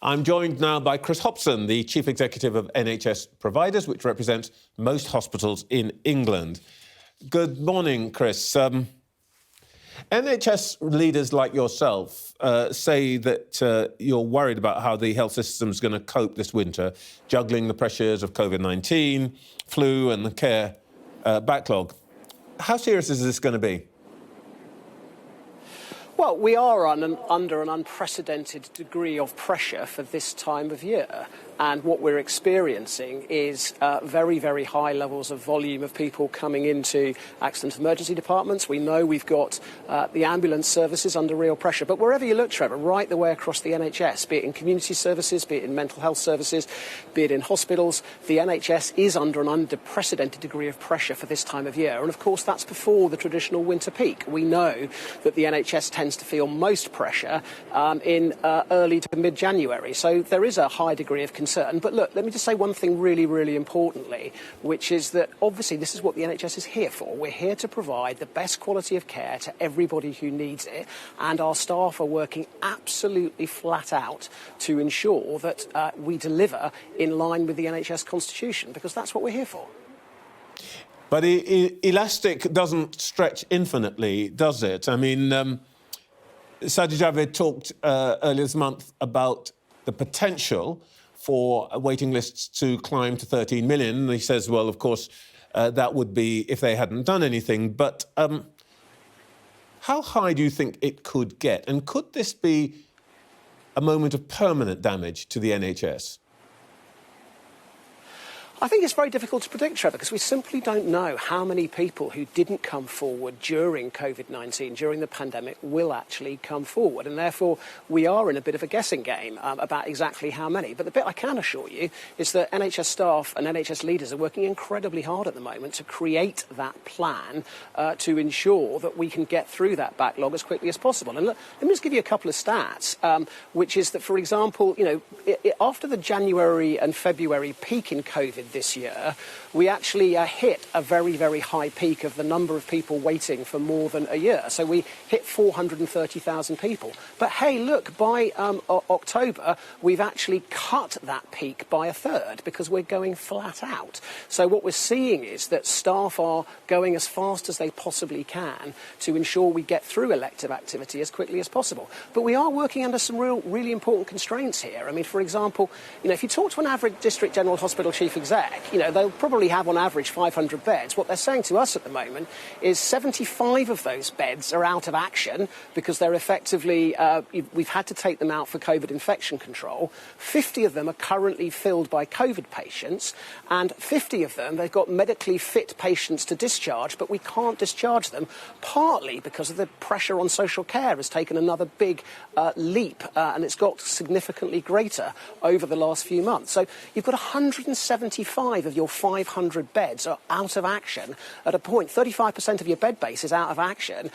I'm joined now by Chris Hobson, the Chief Executive of NHS Providers, which represents most hospitals in England. Good morning, Chris. NHS leaders like yourself say that you're worried about how the health system's going to cope this winter, juggling the pressures of COVID-19, flu and the care backlog. How serious is this going to be? Well, we are under an unprecedented degree of pressure for this time of year. And what we're experiencing is very, very high levels of volume of people coming into accident emergency departments. We know we've got the ambulance services under real pressure. But wherever you look, Trevor, right the way across the NHS, be it in community services, be it in mental health services, be it in hospitals, the NHS is under an unprecedented degree of pressure for this time of year. And, of course, that's before the traditional winter peak. We know that the NHS tends to feel most pressure in early to mid-January. So there is a high degree of concern. But look, let me just say one thing really, really importantly, which is that obviously this is what the NHS is here for. We're here to provide the best quality of care to everybody who needs it, and our staff are working absolutely flat out to ensure that we deliver in line with the NHS constitution, because that's what we're here for. But elastic doesn't stretch infinitely, does it? I mean, Sajid Javid talked earlier this month about the potential for waiting lists to climb to 13 million. And he says, well, of course, that would be if they hadn't done anything. But how high do you think it could get? And could this be a moment of permanent damage to the NHS? I think it's very difficult to predict, Trevor, because we simply don't know how many people who didn't come forward during COVID-19, during the pandemic, will actually come forward. And therefore, we are in a bit of a guessing game about exactly how many. But the bit I can assure you is that NHS staff and NHS leaders are working incredibly hard at the moment to create that plan to ensure that we can get through that backlog as quickly as possible. And look, let me just give you a couple of stats, which is that, for example, after the January and February peak in COVID this year, we actually hit a very, very high peak of the number of people waiting for more than a year. So we hit 430,000 people. But hey, look, by October, we've actually cut that peak by a third because we're going flat out. So what we're seeing is that staff are going as fast as they possibly can to ensure we get through elective activity as quickly as possible. But we are working under some really important constraints here. I mean, for example, if you talk to an average district general hospital chief exec, they'll probably have on average 500 beds. What they're saying to us at the moment is 75 of those beds are out of action because they're effectively, we've had to take them out for COVID infection control. 50 of them are currently filled by COVID patients, and 50 of them, they've got medically fit patients to discharge, but we can't discharge them, partly because of the pressure on social care has taken another big leap, and it's got significantly greater over the last few months. So you've got 175 of your 500 beds are out of action at a point. 35% of your bed base is out of action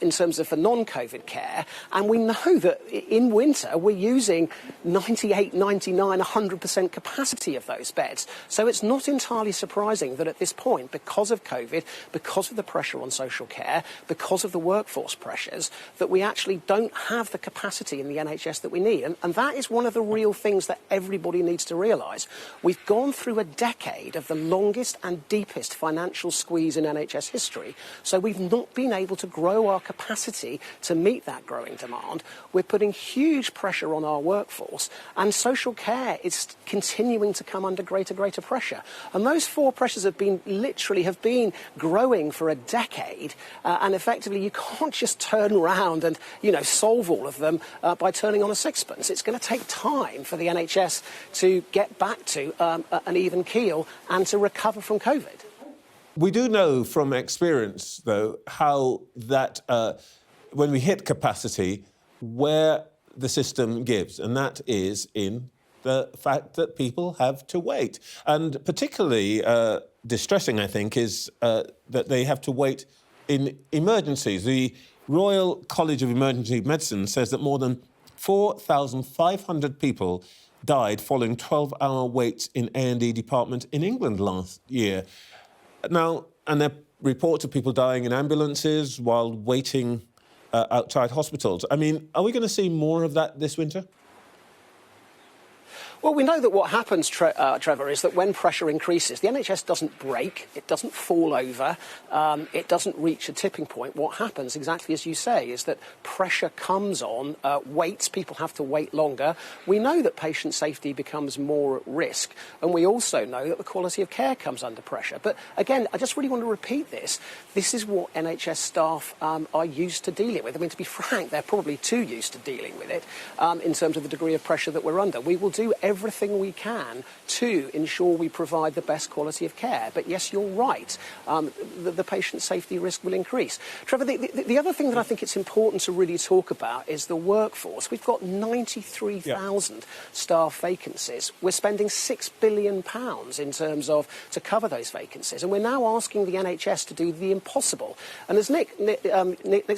in terms of the non-COVID care. And we know that in winter we're using 98, 99, 100% capacity of those beds. So it's not entirely surprising that at this point, because of COVID, because of the pressure on social care, because of the workforce pressures, that we actually don't have the capacity in the NHS that we need. And that is one of the real things that everybody needs to realise. We've gone through a decade of the longest and deepest financial squeeze in NHS history. So we've not been able to grow our capacity to meet that growing demand. We're putting huge pressure on our workforce, and social care is continuing to come under greater pressure. And those four pressures have been growing for a decade, and effectively you can't just turn around and solve all of them by turning on a sixpence. It's going to take time for the NHS to get back to an even keel and to recover from COVID. We do know from experience, though, how that when we hit capacity, where the system gives, and that is in the fact that people have to wait. And particularly distressing, I think, is that they have to wait in emergencies. The Royal College of Emergency Medicine says that more than 4,500 people died following 12-hour waits in A&E department in England last year. Now, and there are reports of people dying in ambulances while waiting outside hospitals. I mean, are we going to see more of that this winter? Well, we know that what happens, Trevor, is that when pressure increases, the NHS doesn't break, it doesn't fall over, it doesn't reach a tipping point. What happens, exactly as you say, is that pressure comes on, waits, people have to wait longer. We know that patient safety becomes more at risk, and we also know that the quality of care comes under pressure. But again, I just really want to repeat this. This is what NHS staff are used to dealing with. I mean, to be frank, they're probably too used to dealing with it in terms of the degree of pressure that we're under. We will do everything we can to ensure we provide the best quality of care. But yes, you're right, the patient safety risk will increase. Trevor, the other thing that I think it's important to really talk about is the workforce. We've got 93,000 staff vacancies. We're spending £6 billion in terms of to cover those vacancies. And we're now asking the NHS to do the impossible. And as Nick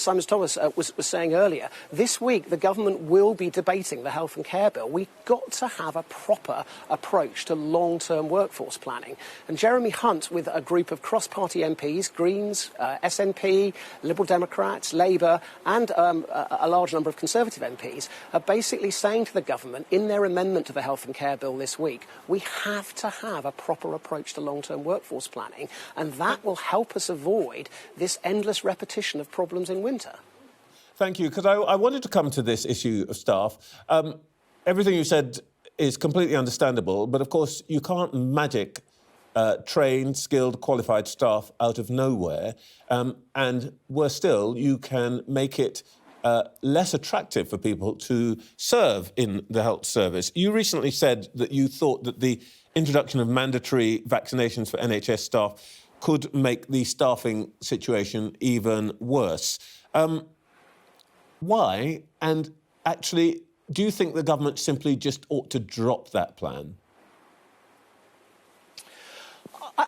Simons-Thomas was saying earlier, this week the government will be debating the Health and Care Bill. We've got to have a proper approach to long-term workforce planning. And Jeremy Hunt, with a group of cross-party MPs, Greens, SNP, Liberal Democrats, Labour, and a large number of Conservative MPs, are basically saying to the government, in their amendment to the Health and Care Bill this week, we have to have a proper approach to long-term workforce planning, and that will help us avoid this endless repetition of problems in winter. Thank you, because I wanted to come to this issue of staff. Everything you said is completely understandable, but of course you can't magic trained, skilled, qualified staff out of nowhere, and worse still, you can make it less attractive for people to serve in the health service. You recently said that you thought that the introduction of mandatory vaccinations for NHS staff could make the staffing situation even worse. Why? And actually, do you think the government simply just ought to drop that plan?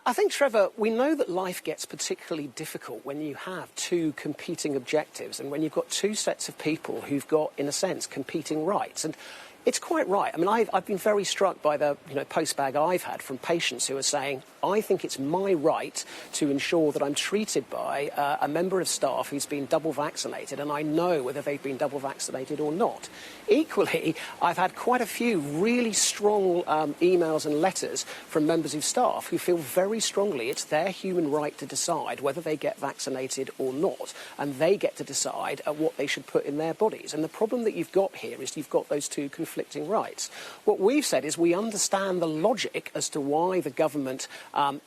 I think, Trevor, we know that life gets particularly difficult when you have two competing objectives and when you've got two sets of people who've got, in a sense, competing rights. And it's quite right. I mean, I've been very struck by the postbag I've had from patients who are saying, I think it's my right to ensure that I'm treated by a member of staff who's been double vaccinated, and I know whether they've been double vaccinated or not. Equally, I've had quite a few really strong emails and letters from members of staff who feel very strongly it's their human right to decide whether they get vaccinated or not, and they get to decide what they should put in their bodies. And the problem that you've got here is you've got those two conflicting rights. What we've said is we understand the logic as to why the government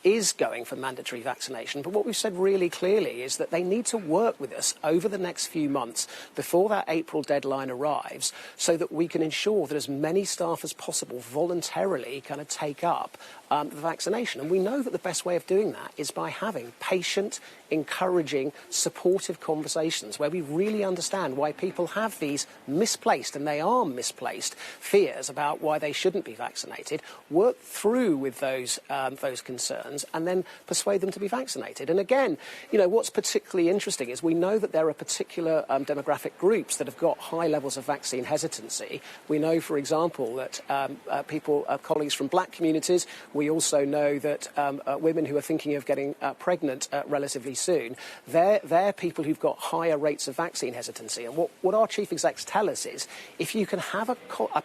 is going for mandatory vaccination, but what we've said really clearly is that they need to work with us over the next few months before that April deadline arrives so that we can ensure that as many staff as possible voluntarily kind of take up the vaccination. And we know that the best way of doing that is by having patient, encouraging, supportive conversations where we really understand why people have these misplaced, and they are misplaced, fears about why they shouldn't be vaccinated, work through with those concerns and then persuade them to be vaccinated. And again, what's particularly interesting is we know that there are particular demographic groups that have got high levels of vaccine hesitancy. We know, for example, that colleagues from black communities, we also know that women who are thinking of getting pregnant relatively soon, they're people who've got higher rates of vaccine hesitancy. And what our chief execs tell us is if you can have a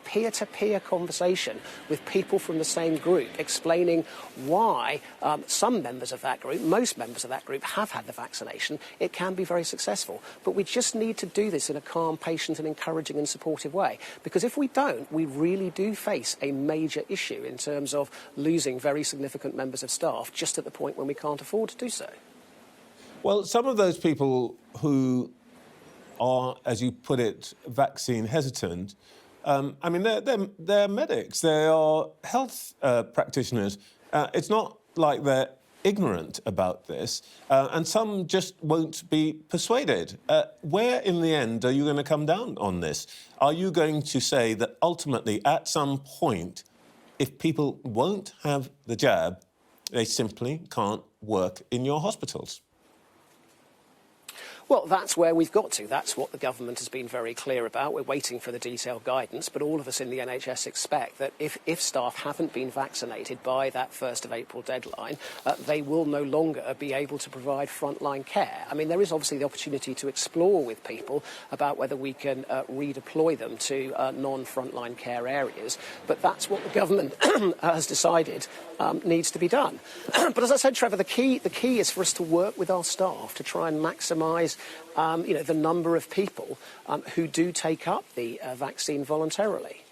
peer-to-peer conversation with people from the same group explaining why some members of that group, most members of that group, have had the vaccination, it can be very successful. But we just need to do this in a calm, patient and encouraging and supportive way. Because if we don't, we really do face a major issue in terms of losing very significant members of staff just at the point when we can't afford to do so. Well, some of those people who are, as you put it, vaccine hesitant, they're medics, they are health practitioners. It's not like they're ignorant about this, and some just won't be persuaded. Where, in the end, are you going to come down on this? Are you going to say that ultimately, at some point, if people won't have the jab, they simply can't work in your hospitals? Well, that's where we've got to. That's what the government has been very clear about. We're waiting for the detailed guidance, but all of us in the NHS expect that if staff haven't been vaccinated by that 1st of April deadline, they will no longer be able to provide frontline care. I mean, there is obviously the opportunity to explore with people about whether we can redeploy them to non-frontline care areas, but that's what the government has decided needs to be done. But as I said, Trevor, the key is for us to work with our staff to try and maximise the number of people who do take up the vaccine voluntarily.